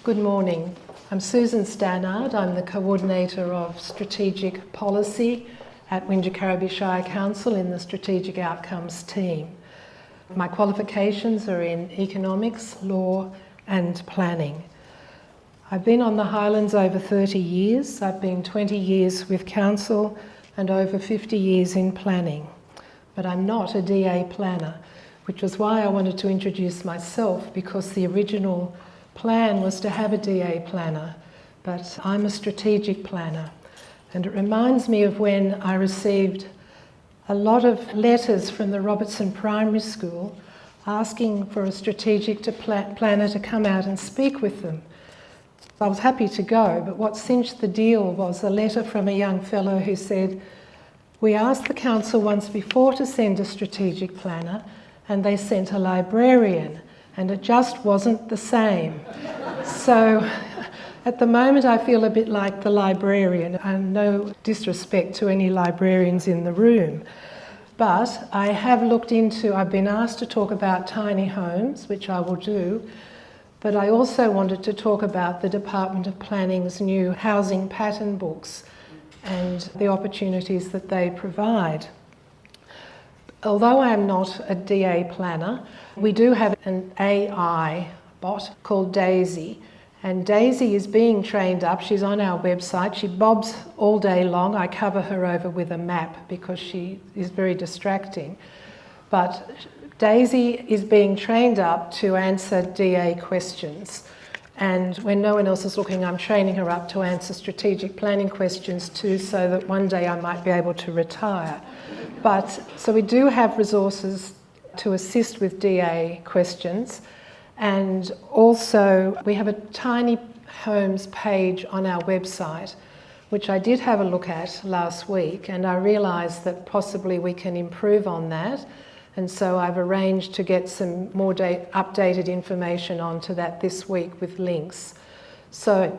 Good morning. I'm Susan Stannard. I'm the Coordinator of Strategic Policy at Wingecarribee Shire Council in the Strategic Outcomes team. My qualifications are in economics, law and planning. I've been on the Highlands over 30 years. I've been 20 years with Council and over 50 years in planning. But I'm not a DA planner, which was why I wanted to introduce myself, because the original plan was to have a DA planner, but I'm a strategic planner. And it reminds me of when I received a lot of letters from the Robertson Primary School asking for a strategic planner to come out and speak with them. I was happy to go, but what cinched the deal was a letter from a young fellow who said, "We asked the council once before to send a strategic planner, and they sent a librarian, and it just wasn't the same." So at the moment I feel a bit like the librarian, and no disrespect to any librarians in the room. But I've been asked to talk about tiny homes, which I will do, but I also wanted to talk about the Department of Planning's new housing pattern books and the opportunities that they provide. Although I am not a DA planner, we do have an AI bot called Daisy, and Daisy is being trained up. She's on our website. She bobs all day long. I cover her over with a map because she is very distracting. But Daisy is being trained up to answer DA questions. And when no one else is looking, I'm training her up to answer strategic planning questions too, so that one day I might be able to retire. So we do have resources to assist with DA questions, and also we have a tiny homes page on our website, which I did have a look at last week, and I realised that possibly we can improve on that, and so I've arranged to get some more updated information onto that this week with links. So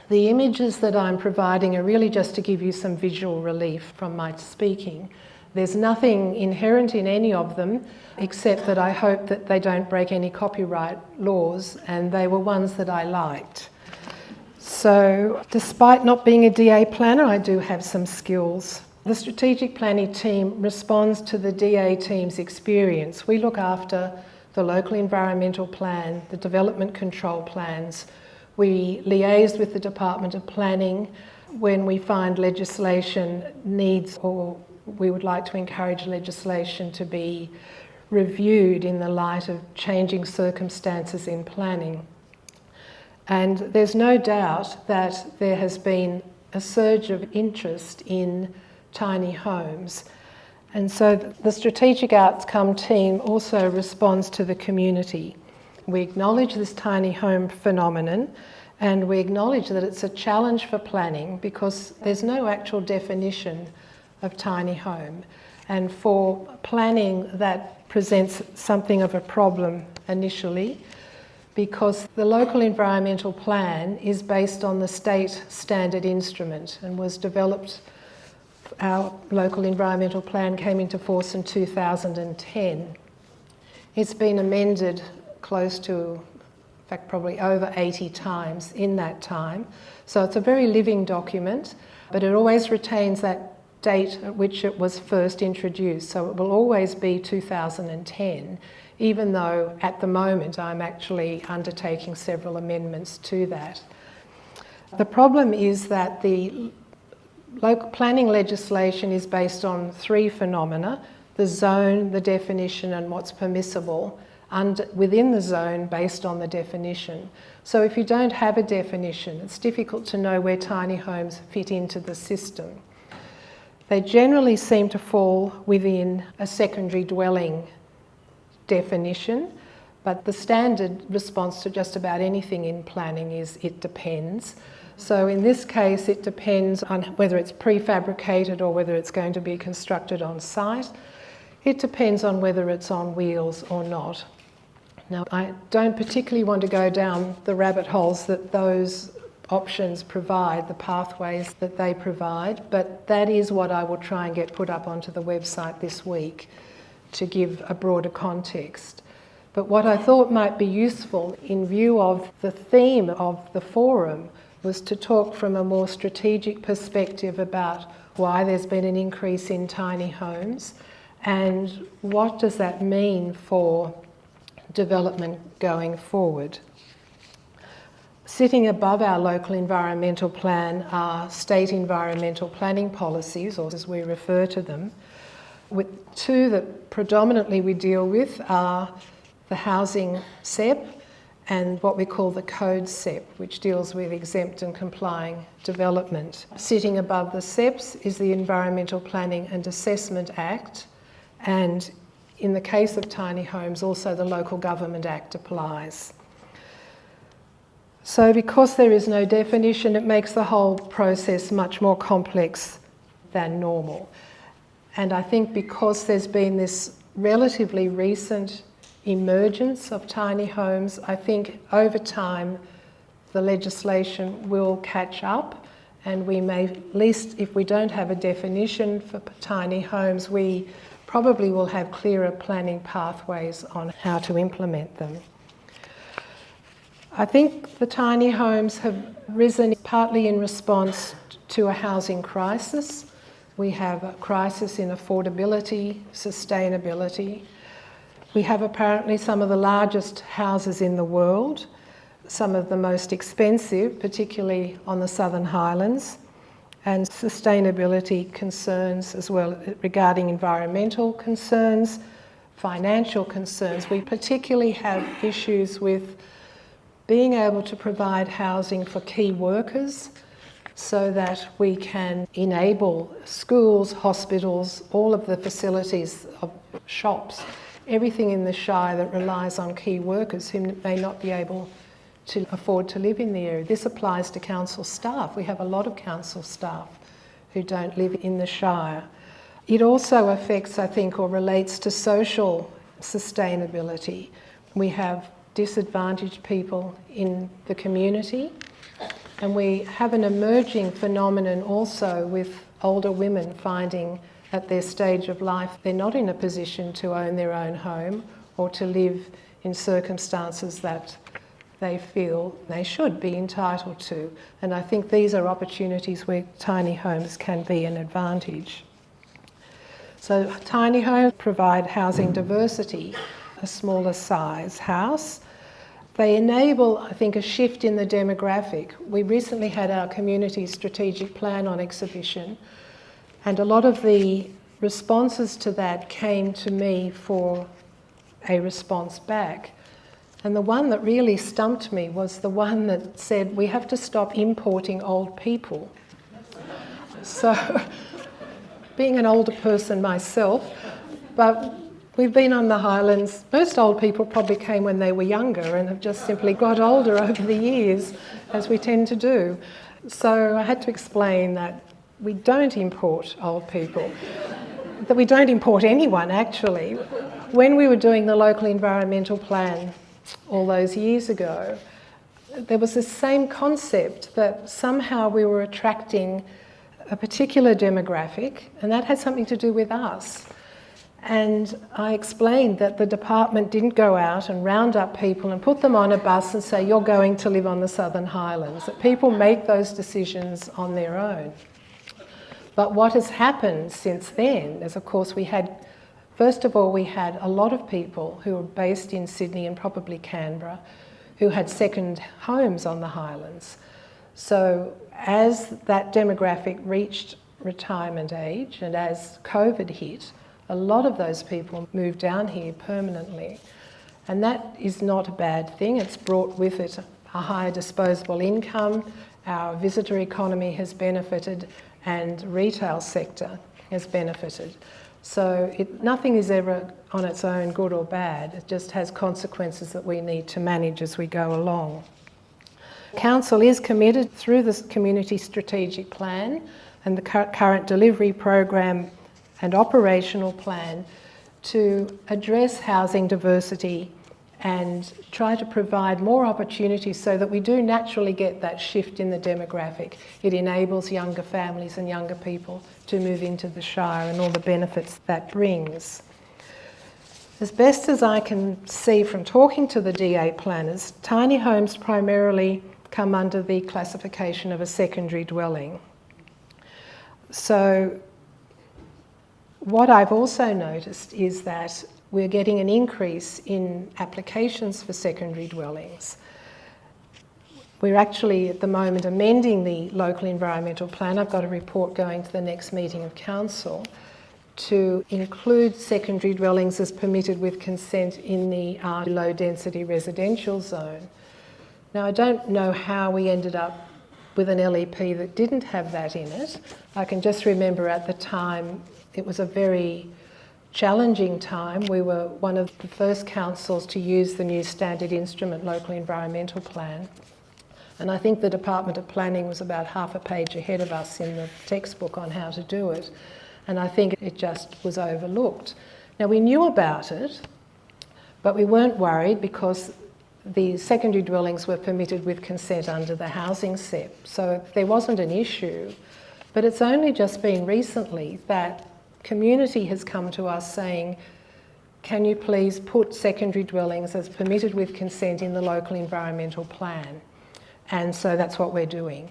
the images that I'm providing are really just to give you some visual relief from my speaking. There's nothing inherent in any of them, except that I hope that they don't break any copyright laws, and they were ones that I liked. So despite not being a DA planner, I do have some skills. The strategic planning team responds to the DA team's experience. We look after the local environmental plan, the development control plans. We liaise with the Department of Planning when we find legislation needs, or we would like to encourage legislation to be reviewed in the light of changing circumstances in planning. And there's no doubt that there has been a surge of interest in tiny homes. And so the Strategic Outcome team also responds to the community. We acknowledge this tiny home phenomenon, and we acknowledge that it's a challenge for planning because there's no actual definition of tiny home. And for planning, that presents something of a problem initially, because the local environmental plan is based on the state standard instrument and was developed. Our local environmental plan came into force in 2010. It's been amended close to, in fact, probably over 80 times in that time. So it's a very living document, but it always retains that date at which it was first introduced. So it will always be 2010, even though at the moment I'm actually undertaking several amendments to that. The problem is that the local planning legislation is based on three phenomena: the zone, the definition, and what's permissible within the zone based on the definition. So if you don't have a definition, it's difficult to know where tiny homes fit into the system. They generally seem to fall within a secondary dwelling definition, but the standard response to just about anything in planning is it depends. So in this case, it depends on whether it's prefabricated or whether it's going to be constructed on site. It depends on whether it's on wheels or not. Now, I don't particularly want to go down the rabbit holes that those options provide, the pathways that they provide, but that is what I will try and get put up onto the website this week to give a broader context. But what I thought might be useful in view of the theme of the forum was to talk from a more strategic perspective about why there's been an increase in tiny homes and what does that mean for development going forward. Sitting above our local environmental plan are state environmental planning policies, or as we refer to them. With two that predominantly we deal with are the housing SEP and what we call the Code SEP, which deals with exempt and complying development. Sitting above the SEPs is the Environmental Planning and Assessment Act, and in the case of tiny homes, also the Local Government Act applies. So because there is no definition, it makes the whole process much more complex than normal. And I think because there's been this relatively recent emergence of tiny homes, I think over time the legislation will catch up, and we may, at least if we don't have a definition for tiny homes, we probably will have clearer planning pathways on how to implement them. I think the tiny homes have risen partly in response to a housing crisis. We have a crisis in affordability, sustainability. We have apparently some of the largest houses in the world, some of the most expensive, particularly on the Southern Highlands, and sustainability concerns as well regarding environmental concerns, financial concerns. We particularly have issues with being able to provide housing for key workers so that we can enable schools, hospitals, all of the facilities of shops, everything in the Shire that relies on key workers who may not be able to afford to live in the area. This applies to council staff. We have a lot of council staff who don't live in the Shire. It also affects, I think, or relates to social sustainability. We have disadvantaged people in the community, and we have an emerging phenomenon also with older women finding at their stage of life they're not in a position to own their own home or to live in circumstances that they feel they should be entitled to. And I think these are opportunities where tiny homes can be an advantage. So tiny homes provide housing diversity, a smaller size house. They enable, I think, a shift in the demographic. We recently had our community strategic plan on exhibition, and a lot of the responses to that came to me for a response back. And the one that really stumped me was the one that said, we have to stop importing old people. So, being an older person myself, but we've been on the Highlands. Most old people probably came when they were younger and have just simply got older over the years, as we tend to do. So I had to explain that we don't import old people, that we don't import anyone actually. When we were doing the local environmental plan all those years ago, there was the same concept that somehow we were attracting a particular demographic, and that had something to do with us. And I explained that the department didn't go out and round up people and put them on a bus and say, you're going to live on the Southern Highlands, that people make those decisions on their own. But what has happened since then is, of course, first of all, we had a lot of people who were based in Sydney and probably Canberra who had second homes on the Highlands. So as that demographic reached retirement age and as COVID hit, a lot of those people moved down here permanently. And that is not a bad thing. It's brought with it a higher disposable income. Our visitor economy has benefited and retail sector has benefited. So nothing is ever on its own good or bad. It just has consequences that we need to manage as we go along. Council is committed through this community strategic plan and the current delivery program and operational plan to address housing diversity and try to provide more opportunities so that we do naturally get that shift in the demographic. It enables younger families and younger people to move into the Shire and all the benefits that brings. As best as I can see from talking to the DA planners, tiny homes primarily come under the classification of a secondary dwelling. So what I've also noticed is that we're getting an increase in applications for secondary dwellings. We're actually at the moment amending the local environmental plan. I've got a report going to the next meeting of council to include secondary dwellings as permitted with consent in the low density residential zone. Now, I don't know how we ended up with an LEP that didn't have that in it. I can just remember at the time it was a very challenging time. We were one of the first councils to use the new standard instrument local environmental plan. And I think the Department of Planning was about half a page ahead of us in the textbook on how to do it. And I think it just was overlooked. Now, we knew about it, but we weren't worried because the secondary dwellings were permitted with consent under the housing SEP. So there wasn't an issue. But it's only just been recently that community has come to us saying, can you please put secondary dwellings as permitted with consent in the local environmental plan? And so that's what we're doing.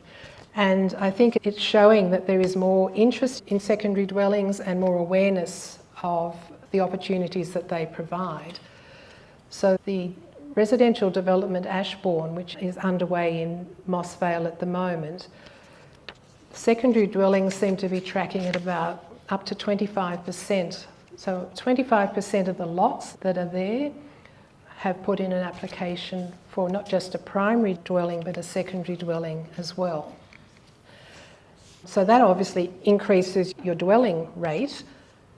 And I think it's showing that there is more interest in secondary dwellings and more awareness of the opportunities that they provide. So the residential development Ashbourne, which is underway in Moss Vale at the moment, secondary dwellings seem to be tracking at about up to 25%. So 25% of the lots that are there have put in an application for not just a primary dwelling but a secondary dwelling as well. So that obviously increases your dwelling rate,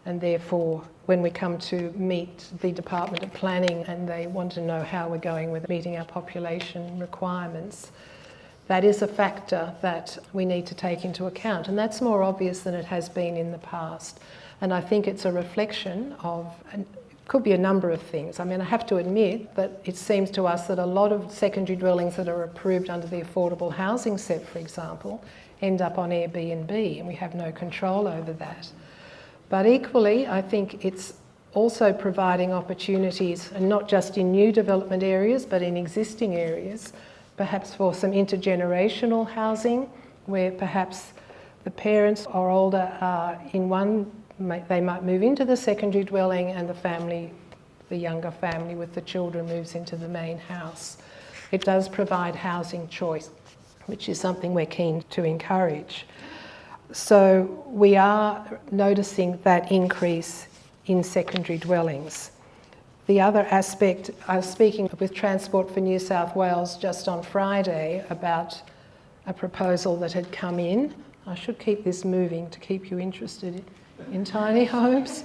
and therefore when we come to meet the Department of Planning and they want to know how we're going with meeting our population requirements, that is a factor that we need to take into account, and that's more obvious than it has been in the past. And I think it's a reflection of, it could be a number of things. I mean, I have to admit that it seems to us that a lot of secondary dwellings that are approved under the affordable housing SEP, for example, end up on Airbnb, and we have no control over that. But equally, I think it's also providing opportunities, and not just in new development areas, but in existing areas, perhaps for some intergenerational housing, where perhaps the parents or older are in one, they might move into the secondary dwelling and the family, the younger family with the children, moves into the main house. It does provide housing choice, which is something we're keen to encourage. So we are noticing that increase in secondary dwellings. The other aspect, I was speaking with Transport for New South Wales just on Friday about a proposal that had come in. I should keep this moving to keep you interested in tiny homes.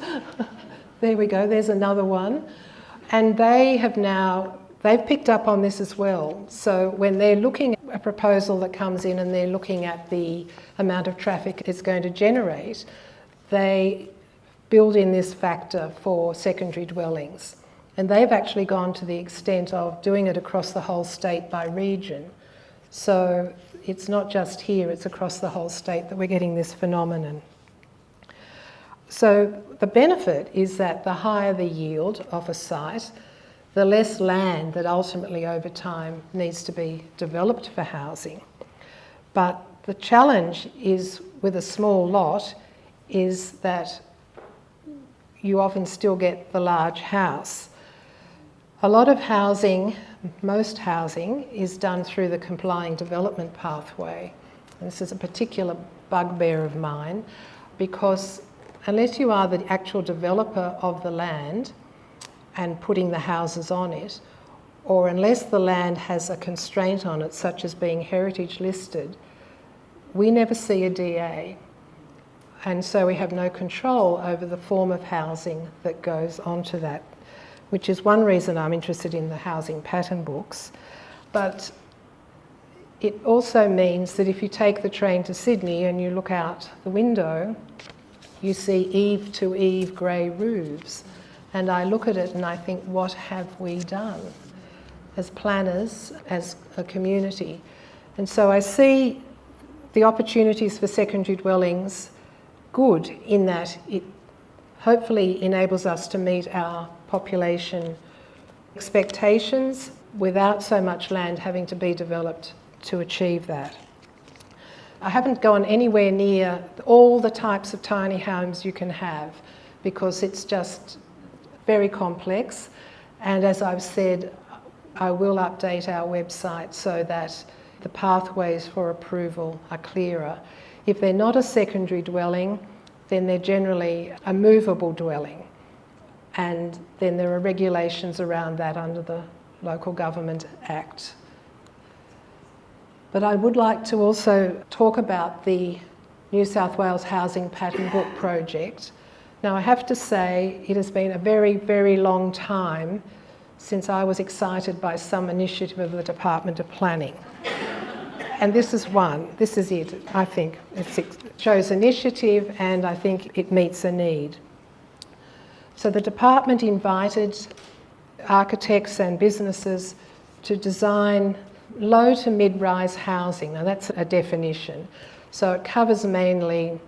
There we go, there's another one. And they've picked up on this as well. So when they're looking at a proposal that comes in and they're looking at the amount of traffic it's going to generate, they build in this factor for secondary dwellings. And they've actually gone to the extent of doing it across the whole state by region. So it's not just here, it's across the whole state that we're getting this phenomenon. So the benefit is that the higher the yield of a site, the less land that ultimately over time needs to be developed for housing. But the challenge is with a small lot is that you often still get the large house. A lot of housing, most housing, is done through the complying development pathway. And this is a particular bugbear of mine, because unless you are the actual developer of the land and putting the houses on it, or unless the land has a constraint on it, such as being heritage listed, we never see a DA. And so we have no control over the form of housing that goes onto that, which is one reason I'm interested in the housing pattern books. But it also means that if you take the train to Sydney and you look out the window, you see eave to eave grey roofs. And I look at it and I think, what have we done as planners, as a community? And so I see the opportunities for secondary dwellings good in that it hopefully enables us to meet our population expectations without so much land having to be developed to achieve that. I haven't gone anywhere near all the types of tiny homes you can have because it's just very complex, and as I've said, I will update our website so that the pathways for approval are clearer. If they're not a secondary dwelling, then they're generally a movable dwelling, and then there are regulations around that under the Local Government Act. But I would like to also talk about the New South Wales Housing Pattern Book project. Now, I have to say it has been a very, very long time since I was excited by some initiative of the Department of Planning. And this is one. This is it, I think. It shows initiative and I think it meets a need. So the department invited architects and businesses to design low to mid-rise housing. Now that's a definition. So it covers mainly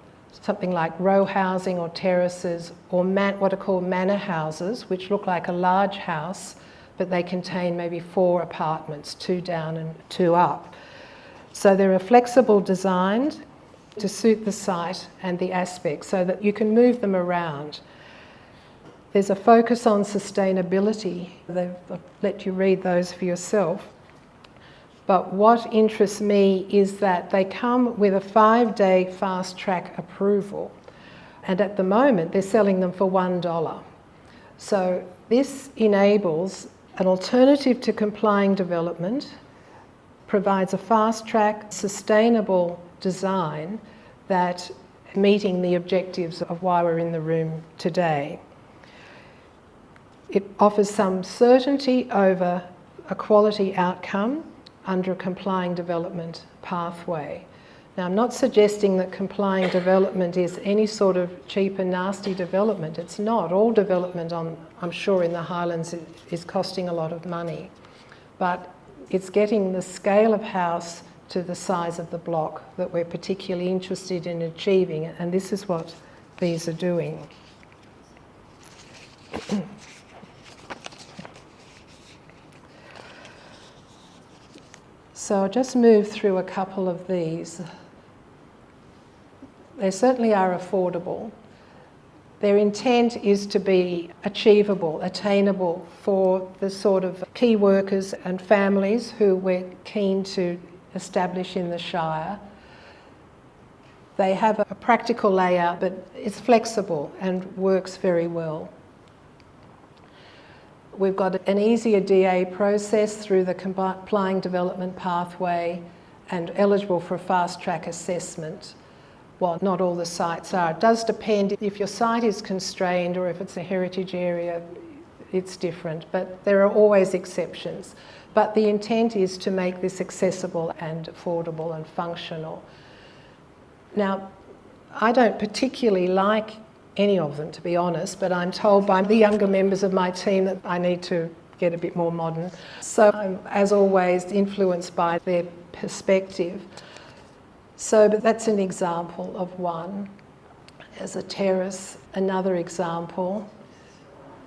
something like row housing or terraces or what are called manor houses, which look like a large house, but they contain maybe 4 apartments, 2 down and 2 up. So they're flexible designed to suit the site and the aspects so that you can move them around. There's a focus on sustainability. I'll let you read those for yourself. But what interests me is that they come with a 5-day fast track approval. And at the moment, they're selling them for $1. So this enables an alternative to complying development, provides a fast track, sustainable design that meeting the objectives of why we're in the room today. It offers some certainty over a quality outcome under a complying development pathway. Now, I'm not suggesting that complying development is any sort of cheap and nasty development. It's not. All development, I'm sure, in the Highlands is costing a lot of money. But it's getting the scale of house to the size of the block that we're particularly interested in achieving, and this is what these are doing. So I'll just move through a couple of these. They certainly are affordable. Their intent is to be achievable, attainable for the sort of key workers and families who we're keen to establish in the Shire. They have a practical layout, but it's flexible and works very well. We've got an easier DA process through the complying development pathway and eligible for a fast track assessment. Well, not all the sites are. It does depend if your site is constrained or if it's a heritage area, it's different, but there are always exceptions. But the intent is to make this accessible and affordable and functional. Now, I don't particularly like any of them, to be honest, but I'm told by the younger members of my team that I need to get a bit more modern. So I'm, as always, influenced by their perspective. So, but that's an example of one. As a terrace, another example.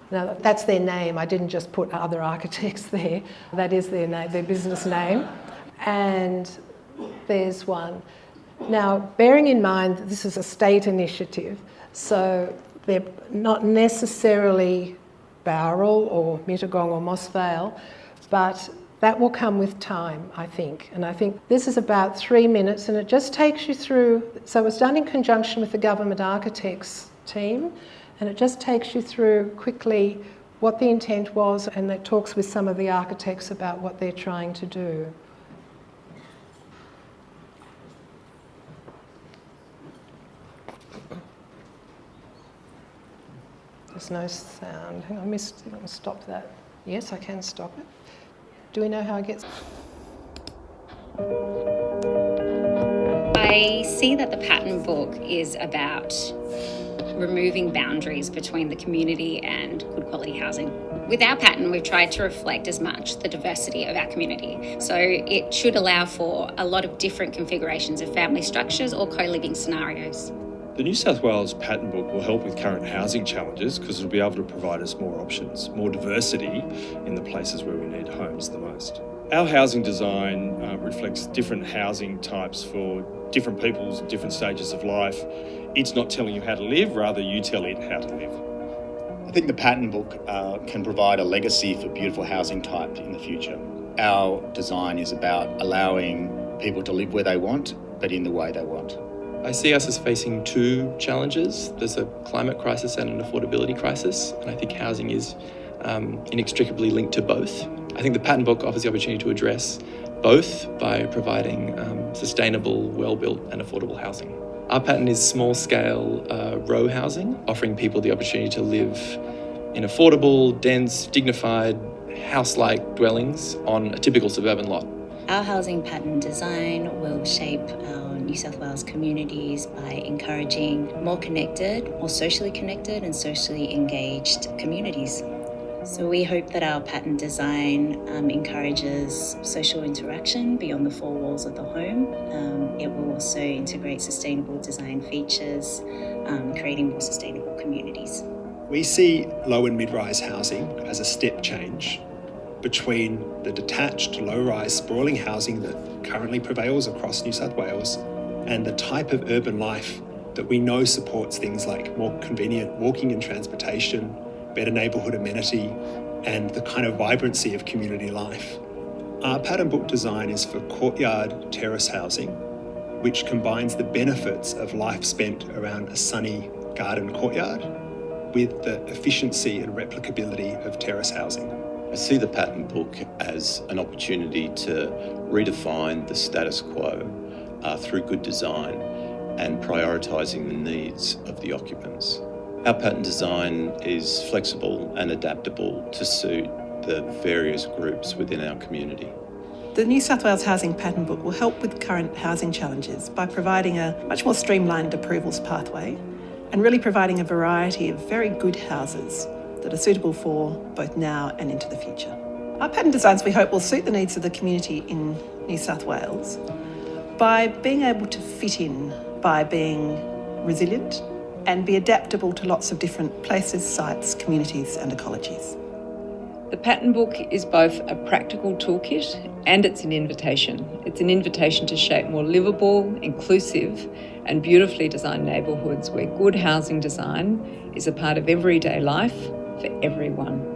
Now, that's their name. I didn't just put other architects there. That is their name, their business name. And there's one. Now, bearing in mind that this is a state initiative, so they're not necessarily Bowral or Mittagong or Moss Vale, but that will come with time, I think. And I think this is about 3 minutes and it just takes you through, so it's done in conjunction with the Government Architects team, and it just takes you through quickly what the intent was, and it talks with some of the architects about what they're trying to do. There's no sound. Hang on, I'll stop that. Yes, I can stop it. Do we know how it gets? I see that the pattern book is about removing boundaries between the community and good quality housing. With our pattern, we've tried to reflect as much the diversity of our community. So it should allow for a lot of different configurations of family structures or co-living scenarios. The New South Wales Pattern Book will help with current housing challenges because it'll be able to provide us more options, more diversity in the places where we need homes the most. Our housing design reflects different housing types for different peoples, different stages of life. It's not telling you how to live, rather you tell it how to live. I think the Pattern Book can provide a legacy for beautiful housing type in the future. Our design is about allowing people to live where they want, but in the way they want. I see us as facing two challenges. There's a climate crisis and an affordability crisis, and I think housing is inextricably linked to both. I think the Pattern Book offers the opportunity to address both by providing sustainable, well-built and affordable housing. Our pattern is small-scale row housing, offering people the opportunity to live in affordable, dense, dignified, house-like dwellings on a typical suburban lot. Our housing pattern design will shape our New South Wales communities by encouraging more connected, more socially connected and socially engaged communities. So we hope that our pattern design encourages social interaction beyond the four walls of the home. It will also integrate sustainable design features, creating more sustainable communities. We see low and mid-rise housing as a step change between the detached, low-rise, sprawling housing that currently prevails across New South Wales and the type of urban life that we know supports things like more convenient walking and transportation, better neighbourhood amenity, and the kind of vibrancy of community life. Our pattern book design is for courtyard terrace housing, which combines the benefits of life spent around a sunny garden courtyard with the efficiency and replicability of terrace housing. I see the Pattern Book as an opportunity to redefine the status quo through good design and prioritising the needs of the occupants. Our pattern design is flexible and adaptable to suit the various groups within our community. The New South Wales Housing Pattern Book will help with current housing challenges by providing a much more streamlined approvals pathway and really providing a variety of very good houses that are suitable for both now and into the future. Our pattern designs, we hope, will suit the needs of the community in New South Wales by being able to fit in, by being resilient and be adaptable to lots of different places, sites, communities and ecologies. The Pattern Book is both a practical toolkit and it's an invitation. It's an invitation to shape more livable, inclusive and beautifully designed neighbourhoods where good housing design is a part of everyday life for everyone.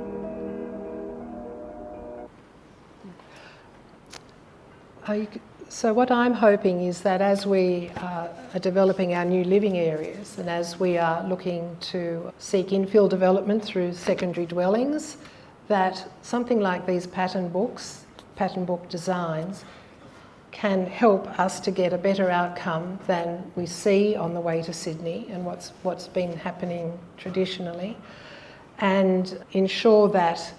So what I'm hoping is that as we are developing our new living areas and as we are looking to seek infill development through secondary dwellings, that something like these pattern book designs can help us to get a better outcome than we see on the way to Sydney and what's been happening traditionally, and ensure that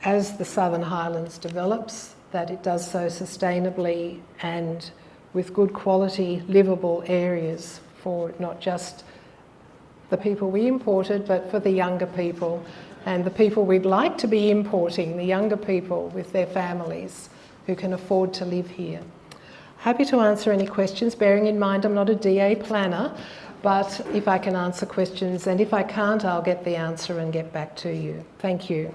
as the Southern Highlands develops, that it does so sustainably and with good quality livable areas for not just the people we imported, but for the younger people and the people we'd like to be importing, the younger people with their families who can afford to live here. Happy to answer any questions, bearing in mind I'm not a DA planner, but if I can answer questions, and if I can't, I'll get the answer and get back to you. Thank you.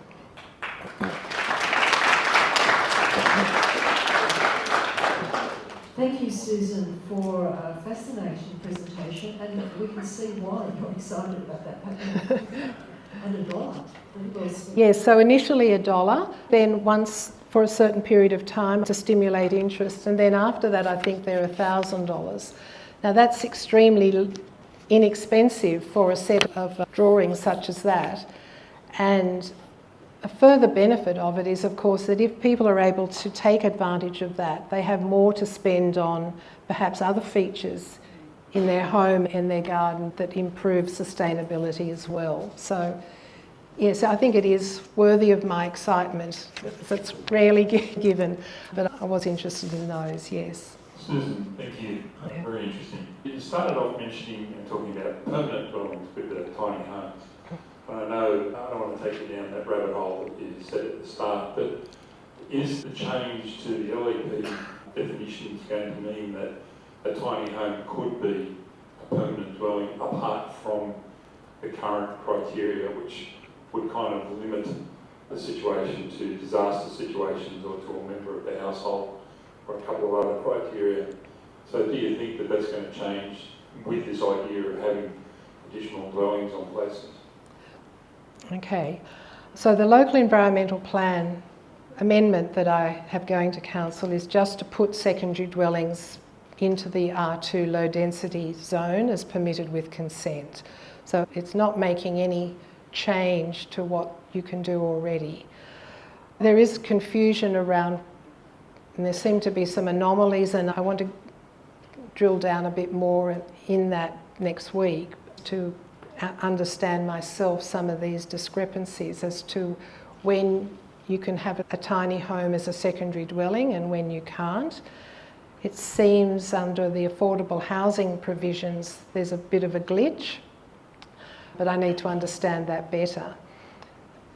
Thank you, Susan, for a fascinating presentation, and we can see why you're excited about that pattern. And $1. Yes, so initially $1, then once for a certain period of time to stimulate interest, and then after that I think they're $1,000. Now that's extremely inexpensive for a set of drawings such as that, and a further benefit of it is, of course, that if people are able to take advantage of that, they have more to spend on perhaps other features in their home and their garden that improve sustainability as well. So, yes, I think it is worthy of my excitement. It's rarely given, but I was interested in those, yes. Susan, thank you. Yeah. Very interesting. You started off mentioning and talking about permanent dwellings, people that are tiny homes. I know I don't want to take you down that rabbit hole that you said at the start, but is the change to the LEP definitions going to mean that a tiny home could be a permanent dwelling apart from the current criteria, which would kind of limit the situation to disaster situations or to a member of the household, or a couple of other criteria. So do you think that that's going to change with this idea of having additional dwellings on places? Okay, so the local environmental plan amendment that I have going to council is just to put secondary dwellings into the R2 low density zone as permitted with consent. So it's not making any change to what you can do already. There is confusion around, and there seem to be some anomalies, and I want to drill down a bit more in that next week to understand myself some of these discrepancies as to when you can have a tiny home as a secondary dwelling and when you can't. It seems under the affordable housing provisions there's a bit of a glitch, but I need to understand that better.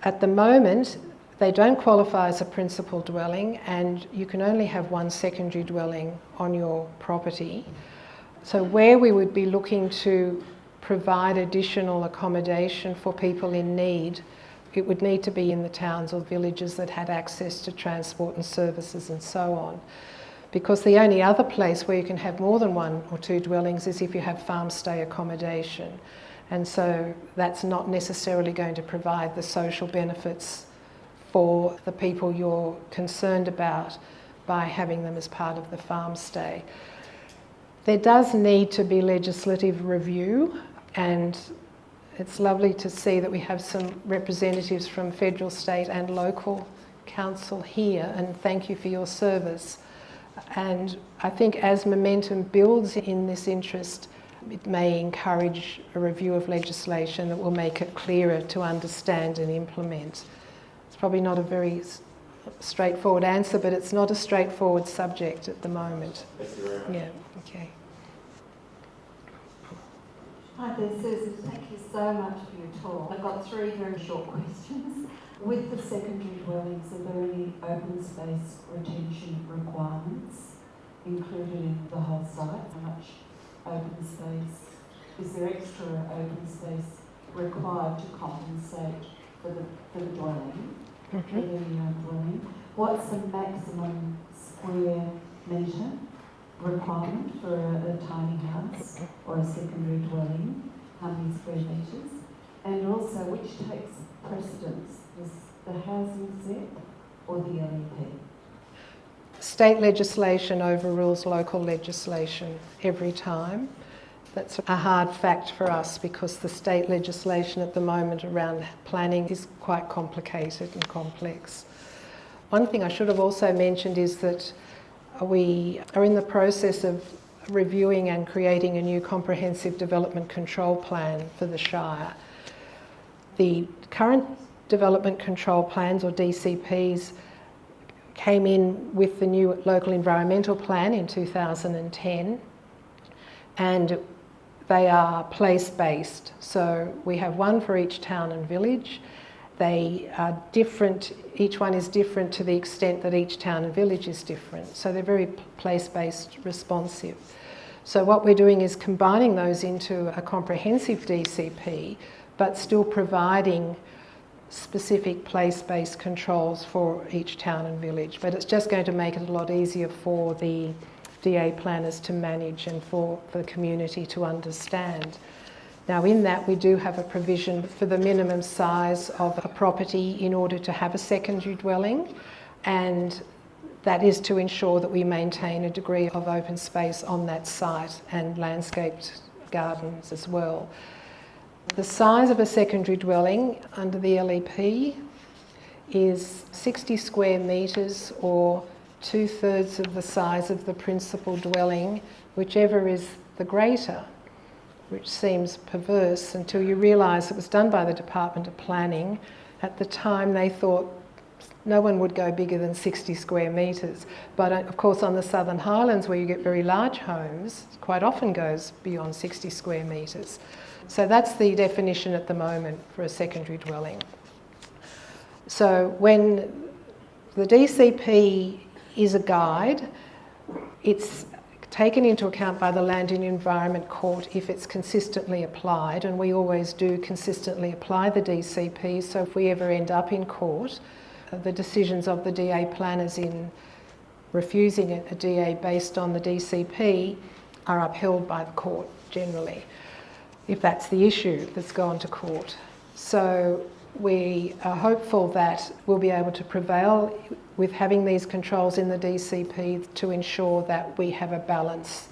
At the moment, they don't qualify as a principal dwelling, and you can only have one secondary dwelling on your property. So where we would be looking to provide additional accommodation for people in need, it would need to be in the towns or villages that had access to transport and services and so on. Because the only other place where you can have more than one or two dwellings is if you have farm stay accommodation. And so that's not necessarily going to provide the social benefits for the people you're concerned about by having them as part of the farm stay. There does need to be legislative review, and it's lovely to see that we have some representatives from federal, state and local council here, and thank you for your service. And I think as momentum builds in this interest, it may encourage a review of legislation that will make it clearer to understand and implement. It's probably not a very straightforward answer, but it's not a straightforward subject at the moment. Thank you very much. Yeah, okay. Hi there, Susan. Thank you so much for your talk. I've got three very short questions. With the secondary dwellings, are there any open space retention requirements included in the whole site? How much open space? Is there extra open space required to compensate for the dwelling, for the dwelling? What's the maximum square metre requirement for a tiny house or a secondary dwelling? How many square metres? And also, which takes precedence, the housing ZEP or the LEP? State legislation overrules local legislation every time. That's a hard fact for us because the state legislation at the moment around planning is quite complicated and complex. One thing I should have also mentioned is that we are in the process of reviewing and creating a new comprehensive development control plan for the Shire. The current development control plans, or DCPs, came in with the new local environmental plan in 2010, and they are place-based. So we have one for each town and village. They are different, each one is different to the extent that each town and village is different. So they're very place-based responsive. So what we're doing is combining those into a comprehensive DCP, but still providing specific place-based controls for each town and village. But it's just going to make it a lot easier for the DA planners to manage and for the community to understand. Now in that we do have a provision for the minimum size of a property in order to have a secondary dwelling, and that is to ensure that we maintain a degree of open space on that site and landscaped gardens as well. The size of a secondary dwelling under the LEP is 60 square metres or 2/3 of the size of the principal dwelling, whichever is the greater, which seems perverse until you realise it was done by the Department of Planning. At the time they thought no one would go bigger than 60 square metres. But of course on the Southern Highlands, where you get very large homes, it quite often goes beyond 60 square metres. So that's the definition at the moment for a secondary dwelling. So when the DCP is a guide, it taken into account by the Land and Environment Court if it's consistently applied, and we always do consistently apply the DCP, so if we ever end up in court, the decisions of the DA planners in refusing a DA based on the DCP are upheld by the court generally, if that's the issue that's gone to court. So we are hopeful that we'll be able to prevail with having these controls in the DCP to ensure that we have a balance